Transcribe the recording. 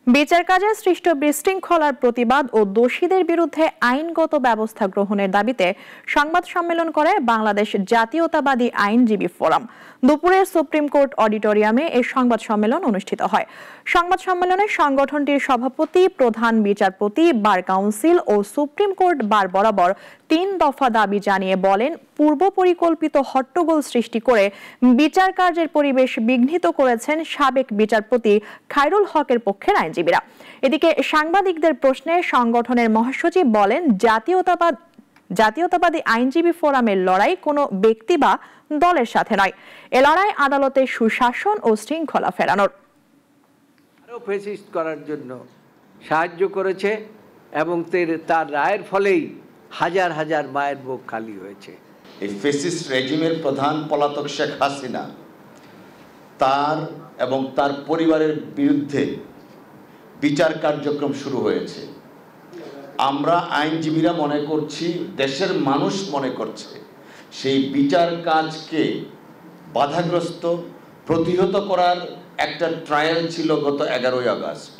বিচার কাজে সৃষ্ট বিশৃঙ্খলার প্রতিবাদ ও দোষীদের বিরুদ্ধে আইনগত ব্যবস্থা গ্রহণের দাবিতে সংবাদ সম্মেলন করে বাংলাদেশ জাতীয়তাবাদী আইনজীবী ফোরাম। দুপুরে সুপ্রিম কোর্ট অডিটোরিয়ামে এই সংবাদ সম্মেলন অনুষ্ঠিত হয়। সংবাদ সম্মেলনে সংগঠনটির সভাপতি, প্রধান বিচারপতি, বার কাউন্সিল ও সুপ্রিম কোর্ট বার বরাবর ৩ দফা দাবি জানিয়ে বলেন, পূর্ব পরিকল্পিত হট্টগোল সৃষ্টি করে বিচার কার্যের পরিবেশ বিঘ্নিত করেছেন সাবেক বিচারপতি খায়রুল হকের পক্ষের আইনজীবীরা। এদিকে সাংবাদিকদের প্রশ্নে সংগঠনের মহাসচিব বলেন, জাতীয়তাবাদী আইনজীবী ফোরামের লড়াই কোনো ব্যক্তি বা দলের সাথে নয়। এ লড়াই আদালতের সুশাসন ও শৃঙ্খলা ফেরানোর। আরো ফ্যাসিস্ট করার জন্য সাহায্য করেছে এবং তার রায়ের ফলেই হাজার হাজার মায়ের বুক খালি হয়েছে। এই ফ্যাসিস্ট রেজিমের প্রধান পলাতক শেখ হাসিনা তার এবং তার পরিবারের বিরুদ্ধে বিচার কার্যক্রম শুরু হয়েছে। আমরা আইনজীবীরা মনে করছি, দেশের মানুষ মনে করছে, সেই বিচার কাজকে বাধাগ্রস্ত প্রতিহত করার একটা ট্রায়াল ছিল গত 11ই আগস্ট।